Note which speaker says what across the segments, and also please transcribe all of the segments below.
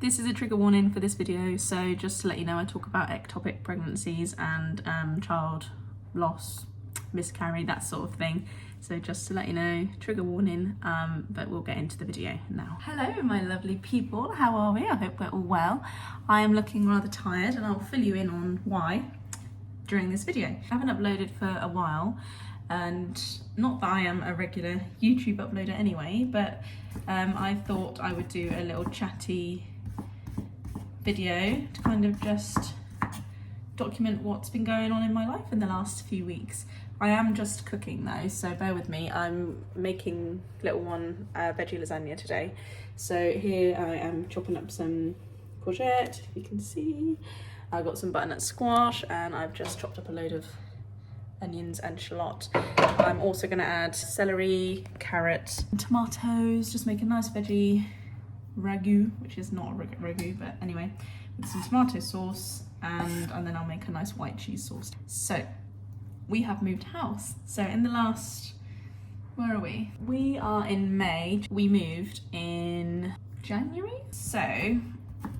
Speaker 1: This is a trigger warning for this video, so just to let you know, I talk about ectopic pregnancies and child loss, miscarry, that sort of thing. So just to let you know, trigger warning, but we'll get into the video now. Hello my lovely people, how are we? I hope we're all well. I am looking rather tired and I'll fill you in on why during this video. I haven't uploaded for a while, and not that I am a regular YouTube uploader anyway, but I thought I would do a little chatty video to kind of just document what's been going on in my life in the last few weeks. I am just cooking though, so bear with me. I'm making little one veggie lasagna today. So here I am chopping up some courgette, if you can see. I've got some butternut squash and I've just chopped up a load of onions and shallot. I'm also going to add celery, carrot, and tomatoes, just make a nice veggie ragu, which is not a ragu, but anyway, with some tomato sauce, and then I'll make a nice white cheese sauce. So we have moved house. So in the last, where are we? We are in May. We moved in January. So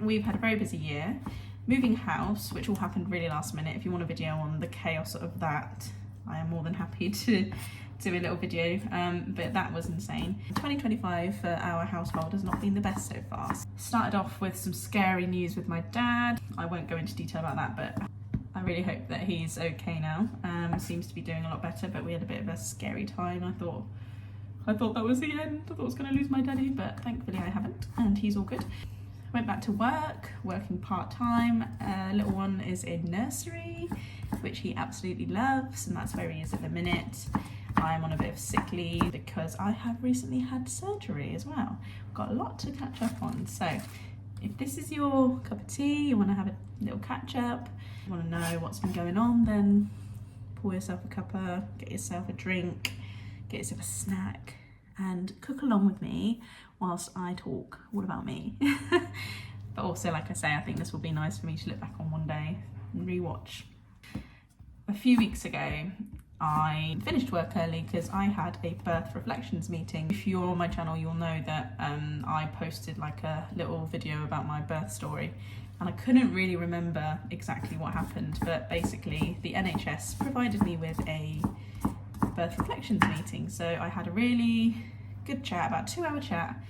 Speaker 1: we've had a very busy year. Moving house, which all happened really last minute. If you want a video on the chaos of that, I am more than happy to do a little video, but that was insane. 2025 for our household has not been the best so far. Started off with some scary news with my dad. I won't go into detail about that, but I really hope that he's okay now. Seems to be doing a lot better, but we had a bit of a scary time. I thought that was the end. I thought I was going to lose my daddy, but thankfully I haven't, and he's all good. Went back to work, working part-time. Little one is in nursery, which he absolutely loves, and that's where he is at the minute. I'm on a bit of sick leave because I have recently had surgery as well. Got a lot to catch up on. So if this is your cup of tea, you want to have a little catch up, you want to know what's been going on, then pour yourself a cuppa, get yourself a drink, get yourself a snack, and cook along with me whilst I talk all about me. But also, like I say, I think this will be nice for me to look back on one day and rewatch. A few weeks ago, I finished work early because I had a birth reflections meeting. If you're on my channel, you'll know that I posted like a little video about my birth story, and I couldn't really remember exactly what happened, but basically the NHS provided me with a birth reflections meeting. So I had a really good chat, about 2-hour chat,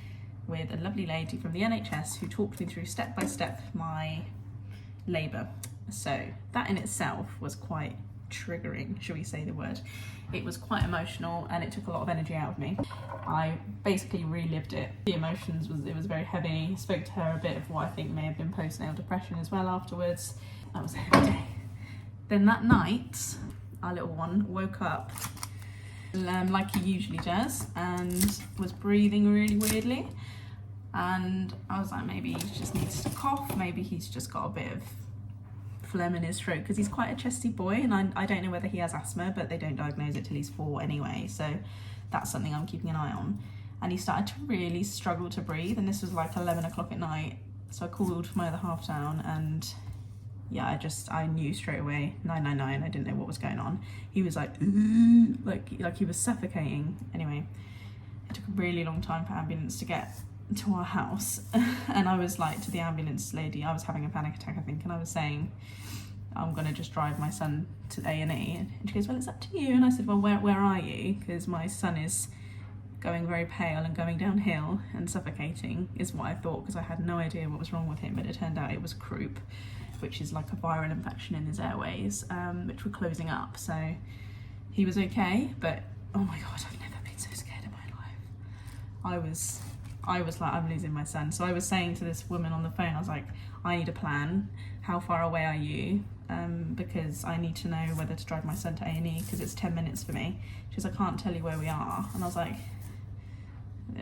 Speaker 1: with a lovely lady from the NHS who talked me through step by step my labour. So that in itself was quite triggering, shall we say the word. It was quite emotional and it took a lot of energy out of me. I basically relived it. The emotions it was very heavy. Spoke to her a bit of what I think may have been postnatal depression as well afterwards. That was a heavy day. Then that night, our little one woke up like he usually does and was breathing really weirdly, and I was like, maybe he just needs to cough, maybe he's just got a bit of phlegm in his throat, because he's quite a chesty boy, and I don't know whether he has asthma, but they don't diagnose it till he's 4 anyway, so that's something I'm keeping an eye on. And he started to really struggle to breathe, and this was like 11 o'clock at night, so I called my other half down, and yeah, I knew straight away, 999, I didn't know what was going on. He was like he was suffocating. Anyway, it took a really long time for ambulance to get to our house. And I was like to the ambulance lady, I was having a panic attack, I think, and I was saying, I'm gonna just drive my son to A&E. And she goes, well, it's up to you. And I said, well, where are you? Because my son is going very pale and going downhill and suffocating, is what I thought, because I had no idea what was wrong with him, but it turned out it was croup, which is like a viral infection in his airways, which were closing up. So he was okay, but oh my God, I've never been so scared in my life. I was like, I'm losing my son. So I was saying to this woman on the phone, I was like, I need a plan. How far away are you? Because I need to know whether to drive my son to A&E, because it's 10 minutes for me. She goes, I can't tell you where we are. And I was like,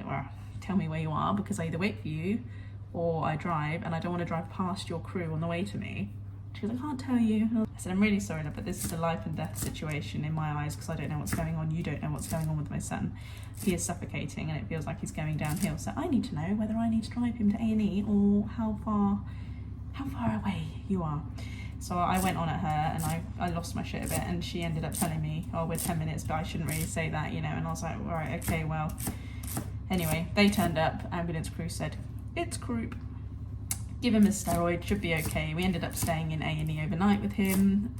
Speaker 1: well, tell me where you are, because I either wait for you or I drive, and I don't want to drive past your crew on the way to me. She goes, I can't tell you. I said, I'm really sorry, but this is a life and death situation in my eyes, because I don't know what's going on. You don't know what's going on with my son. He is suffocating and it feels like he's going downhill. So I need to know whether I need to drive him to A&E or how far away you are. So I went on at her and I lost my shit a bit, and she ended up telling me, oh, we're 10 minutes, but I shouldn't really say that, you know. And I was like, all right, okay, well. Anyway, they turned up, ambulance crew said, it's croup. give him a steroid, should be okay. We ended up staying in A&E overnight with him.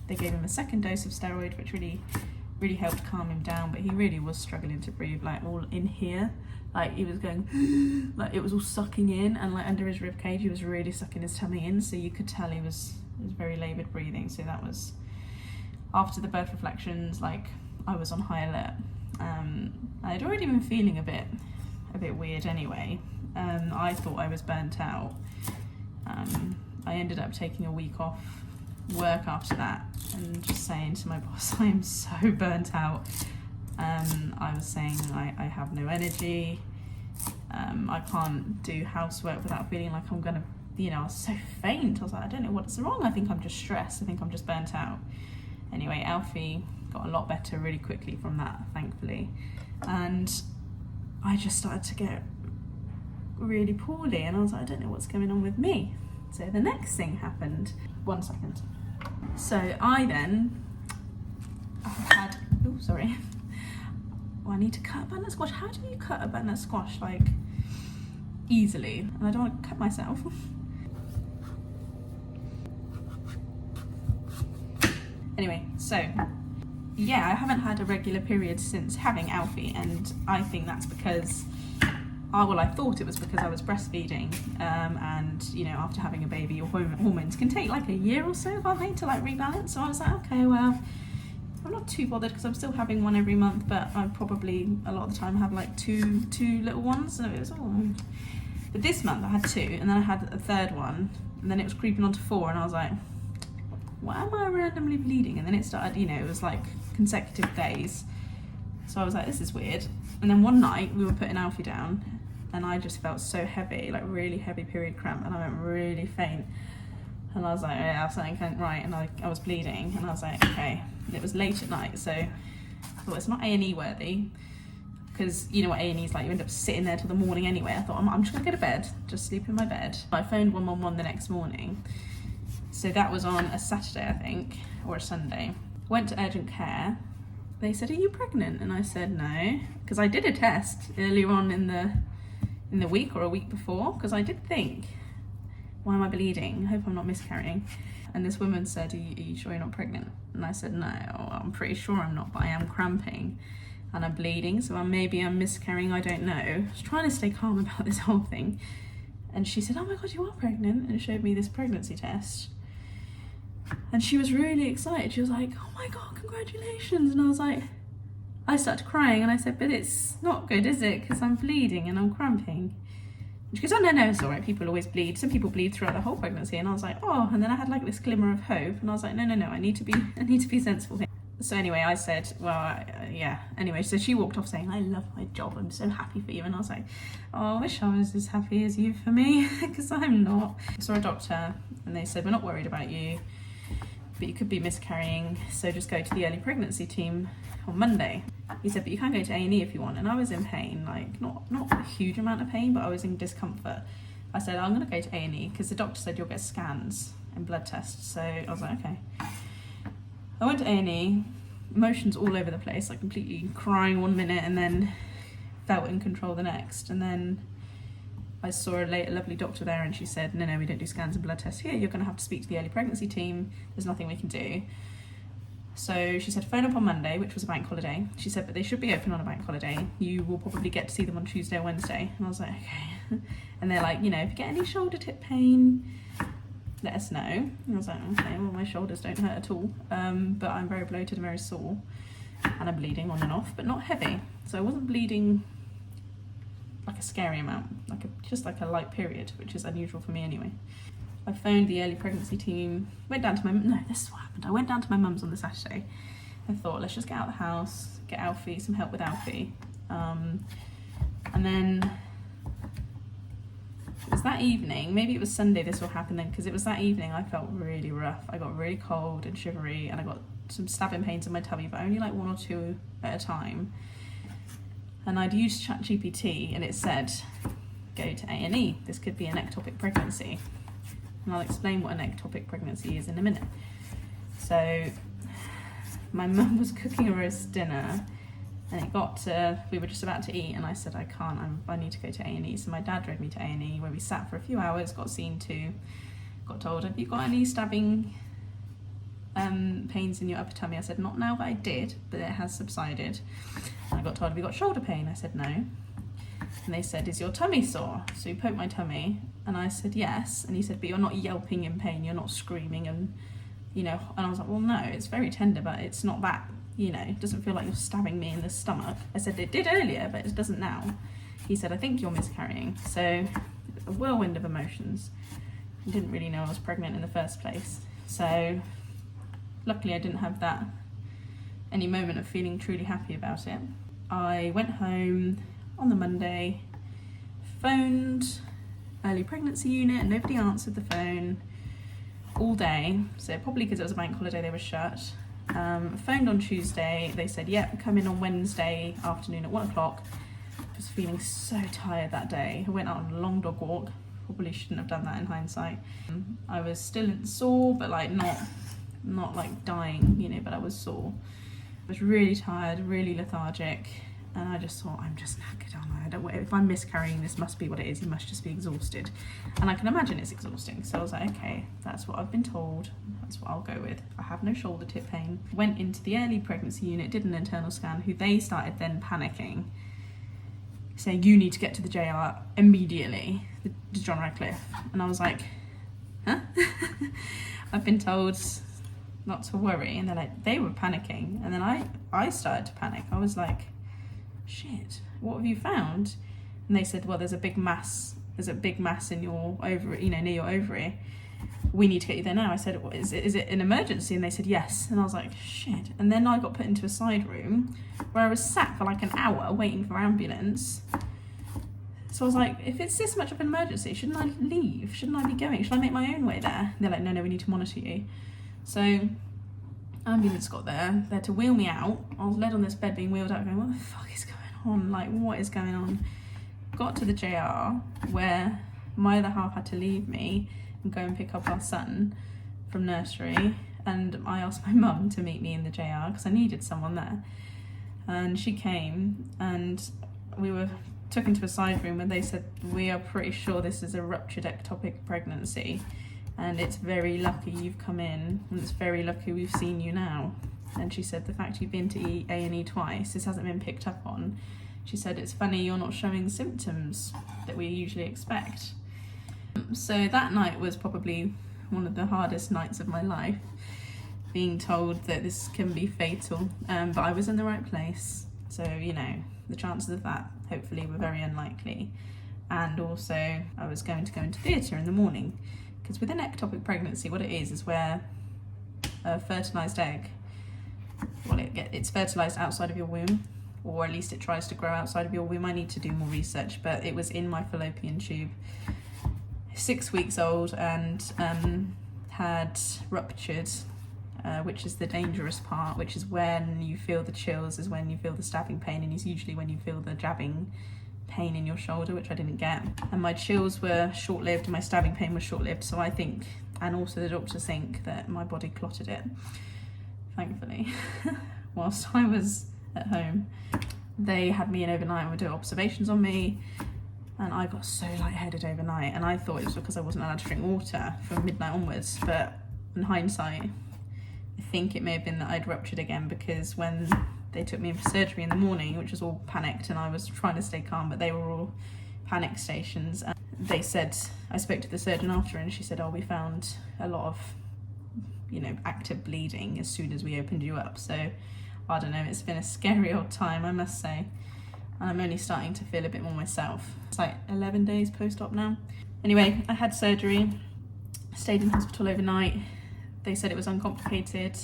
Speaker 1: They gave him a second dose of steroid, which really helped calm him down, but he really was struggling to breathe, like all in here. Like he was going, like it was all sucking in, and like under his rib cage, he was really sucking his tummy in, so you could tell he was very laboured breathing. So that was, after the birth reflections, like I was on high alert. I had already been feeling a bit weird anyway. I thought I was burnt out. I ended up taking a week off work after that and just saying to my boss, I am so burnt out. I was saying I have no energy. I can't do housework without feeling like I'm gonna, I was so faint. I was like, I don't know what's wrong. I think I'm just stressed. I think I'm just burnt out. Anyway, Alfie got a lot better really quickly from that, thankfully. And I just started to get really poorly, and I was like, I don't know what's going on with me. So the next thing happened. 1 second. So I had, oh sorry. Oh, I need to cut a butternut squash. How do you cut a butternut squash like easily? And I don't want to cut myself. Anyway, so yeah, I haven't had a regular period since having Alfie, and I think that's because, well, I thought it was because I was breastfeeding, and after having a baby, your hormones can take like a year or so, can't they, to like rebalance. So I was like, okay, well, I'm not too bothered because I'm still having one every month, but I probably a lot of the time have like two little ones, so it was all. But this month I had 2, and then I had a third one, and then it was creeping on to 4, and I was like, why am I randomly bleeding? And then it started, it was like consecutive days. So I was like, this is weird. And then one night we were putting Alfie down, and I just felt so heavy, like really heavy period cramp, and I went really faint. And I was like, yeah, something ain't right, and I was bleeding, and I was like, okay. And it was late at night, so I thought it's not A&E worthy, because you know what A&E is like, you end up sitting there till the morning anyway. I thought, I'm just gonna go to bed, just sleep in my bed. I phoned 111 the next morning. So that was on a Saturday, I think, or a Sunday. Went to urgent care. They said, are you pregnant? And I said no, because I did a test earlier on in the week or a week before, because I did think, why am I bleeding? I hope I'm not miscarrying. And this woman said, are you sure you're not pregnant? And I said, no, I'm pretty sure I'm not, but I am cramping and I'm bleeding, so maybe I'm miscarrying, I don't know. I was trying to stay calm about this whole thing. And she said, oh my God, you are pregnant, and showed me this pregnancy test. And she was really excited. She was like, oh my God, congratulations. And I was like, I started crying, and I said, but it's not good, is it? Because I'm bleeding and I'm cramping. And she goes, oh no, it's all right. People always bleed. Some people bleed throughout the whole pregnancy. And I was like, oh, and then I had like this glimmer of hope. And I was like, no, I need to be sensible here. So anyway, I said, well, yeah. Anyway, so she walked off saying, I love my job. I'm so happy for you. And I was like, oh, I wish I was as happy as you for me, because I'm not. I saw a doctor, and they said, we're not worried about you, but you could be miscarrying, so just go to the early pregnancy team on Monday. He said, but you can go to A&E if you want. And I was in pain, like not a huge amount of pain, but I was in discomfort. I said, I'm going to go to A&E, because the doctor said you'll get scans and blood tests. So I was like, okay. I went to A&E, emotions all over the place, like completely crying one minute and then felt in control the next. And then I saw a lovely doctor there, and she said, no, we don't do scans and blood tests here. You're going to have to speak to the early pregnancy team. There's nothing we can do. So she said, phone up on Monday, which was a bank holiday. She said, but they should be open on a bank holiday. You will probably get to see them on Tuesday or Wednesday. And I was like, okay. And they're like, if you get any shoulder tip pain, let us know. And I was like, okay, well, my shoulders don't hurt at all. But I'm very bloated and very sore. And I'm bleeding on and off, but not heavy. So I wasn't bleeding like a scary amount, just like a light period, which is unusual for me anyway. I phoned the early pregnancy team, went down to this is what happened. I went down to my mum's on the Saturday and thought, let's just get out of the house, get Alfie, some help with Alfie. And then it was that evening, maybe it was Sunday this will happen then, because it was that evening I felt really rough. I got really cold and shivery, and I got some stabbing pains in my tummy, but only like 1 or 2 at a time. And I'd used ChatGPT, and it said, go to A&E. This could be an ectopic pregnancy. And I'll explain what an ectopic pregnancy is in a minute. So my mum was cooking a roast dinner, And it got to, we were just about to eat, and I said, I can't, I need to go to A&E. So my dad drove me to A&E, where we sat for a few hours, got seen to, got told, have you got any stabbing pains in your upper tummy? I said, not now, but I did, but it has subsided. And I got told, have you got shoulder pain? I said, no. And they said, is your tummy sore? So he poked my tummy, and I said, yes. And he said, but you're not yelping in pain, you're not screaming, and, you know, and I was like, well, no, it's very tender, but it's not that, you know, it doesn't feel like you're stabbing me in the stomach. I said, it did earlier, but it doesn't now. He said, I think you're miscarrying. So a whirlwind of emotions. I didn't really know I was pregnant in the first place. So luckily I didn't have that, any moment of feeling truly happy about it. I went home on the Monday, phoned early pregnancy unit, and nobody answered the phone all day. So probably because it was a bank holiday, they were shut. Phoned on Tuesday, they said, yep, come in on Wednesday afternoon at 1 o'clock. I was feeling so tired that day. I went out on a long dog walk. Probably shouldn't have done that in hindsight. I was still sore, but like not like dying, you know, but I was sore. I was really tired, really lethargic, and I just thought, I'm just knackered, aren't I? I don't, if I'm miscarrying, this must be what it is. You must just be exhausted. And I can imagine it's exhausting. So I was like, okay, that's what I've been told. That's what I'll go with. I have no shoulder tip pain. Went into the early pregnancy unit, did an internal scan, who they started then panicking, saying, you need to get to the JR immediately, to John Radcliffe. And I was like, huh? I've been told not to worry. And they're like, they were panicking. And then I started to panic. I was like, shit, what have you found? And they said, well, there's a big mass in your ovary, you know, near your ovary. We need to get you there now. I said, is it an emergency? And they said, yes. And I was like, shit. And then I got put into a side room where I was sat for like an hour waiting for ambulance. So I was like, if it's this much of an emergency, shouldn't I leave? Shouldn't I be going? Should I make my own way there? And they're like, no, we need to monitor you. So ambulance got there. They had to wheel me out. I was led on this bed being wheeled out going, what the fuck is going on? Like, what is going on? Got to the JR where my other half had to leave me and go and pick up our son from nursery. And I asked my mum to meet me in the JR because I needed someone there. And she came, and we were took into a side room where they said, we are pretty sure this is a ruptured ectopic pregnancy. And it's very lucky you've come in, and it's very lucky we've seen you now. And she said, the fact you've been to A&E twice, this hasn't been picked up on. She said, it's funny you're not showing symptoms that we usually expect. So that night was probably one of the hardest nights of my life, being told that this can be fatal. But I was in the right place. So, you know, the chances of that hopefully were very unlikely. And also I was going to go into theatre in the morning. Because with an ectopic pregnancy, what it is where a fertilised egg, well, it's fertilised outside of your womb, or at least it tries to grow outside of your womb. I need to do more research, but it was in my fallopian tube, 6 weeks old, and had ruptured, which is the dangerous part, which is when you feel the chills, is when you feel the stabbing pain, and it's usually when you feel the jabbing pain in your shoulder, which I didn't get. And my chills were short-lived and my stabbing pain was short-lived, so I think, and also the doctors think, that my body clotted it, thankfully. Whilst I was at home, they had me in overnight and would do observations on me, and I got so lightheaded overnight, and I thought it was because I wasn't allowed to drink water from midnight onwards, but in hindsight I think it may have been that I'd ruptured again, because when they took me in for surgery in the morning, which was all panicked, and I was trying to stay calm, but they were all panic stations. And they said, I spoke to the surgeon after, and she said, oh, we found a lot of, you know, active bleeding as soon as we opened you up. So I don't know, it's been a scary old time, I must say. And I'm only starting to feel a bit more myself. It's like 11 days post-op now. Anyway, I had surgery, stayed in hospital overnight. They said it was uncomplicated,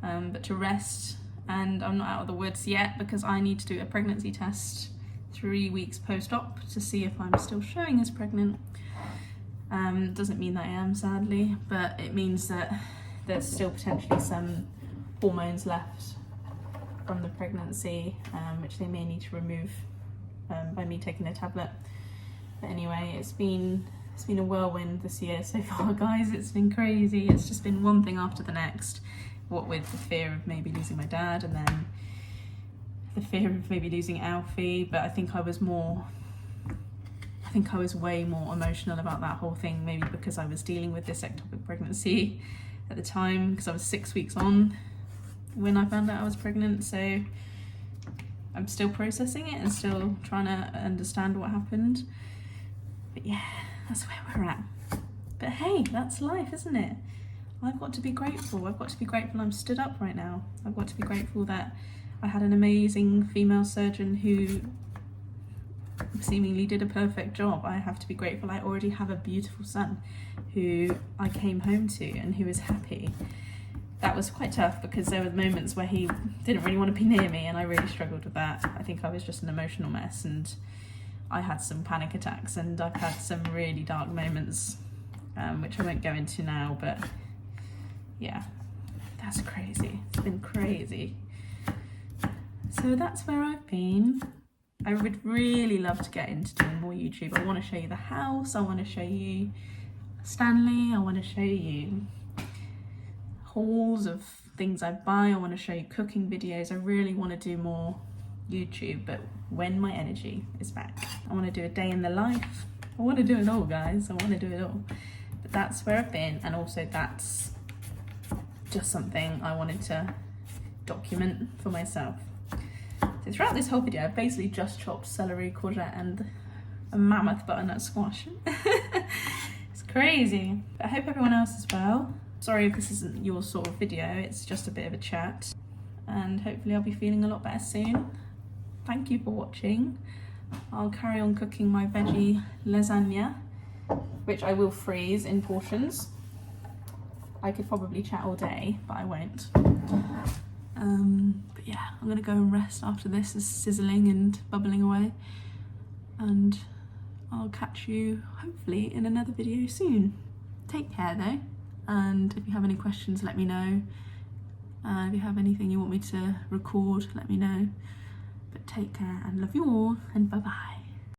Speaker 1: but to rest. And I'm not out of the woods yet because I need to do a pregnancy test 3 weeks post-op to see if I'm still showing as pregnant. Doesn't mean that I am, sadly, but it means that there's still potentially some hormones left from the pregnancy, which they may need to remove by me taking a tablet. But anyway, it's been a whirlwind this year so far, guys. It's been crazy. It's just been one thing after the next. What with the fear of maybe losing my dad, and then the fear of maybe losing Alfie, but I think I was way more emotional about that whole thing, maybe because I was dealing with this ectopic pregnancy at the time, because I was 6 weeks on when I found out I was pregnant. So I'm still processing it and still trying to understand what happened. But yeah, that's where we're at. But hey, that's life, isn't it? I've got to be grateful. I've got to be grateful I'm stood up right now. I've got to be grateful that I had an amazing female surgeon who seemingly did a perfect job. I have to be grateful I already have a beautiful son who I came home to and who is happy. That was quite tough because there were moments where he didn't really want to be near me, and I really struggled with that. I think I was just an emotional mess, and I had some panic attacks, and I've had some really dark moments, which I won't go into now, but yeah, that's crazy. It's been crazy. So that's where I've been. I would really love to get into doing more YouTube. I want to show you the house, I want to show you Stanley, I want to show you hauls of things I buy, I want to show you cooking videos. I really want to do more YouTube, but when my energy is back. I want to do a day in the life. I want to do it all, guys. I want to do it all. But that's where I've been, and also that's just something I wanted to document for myself. So throughout this whole video, I've basically just chopped celery, courgette, and a mammoth butternut squash. It's crazy. But I hope everyone else is well. Sorry if this isn't your sort of video, it's just a bit of a chat. And hopefully I'll be feeling a lot better soon. Thank you for watching. I'll carry on cooking my veggie lasagna, which I will freeze in portions. I could probably chat all day, but I won't. But yeah, I'm gonna go and rest after this. It's sizzling and bubbling away. And I'll catch you hopefully in another video soon. Take care though. And if you have any questions, let me know. If you have anything you want me to record, let me know. But take care and love you all, and bye bye.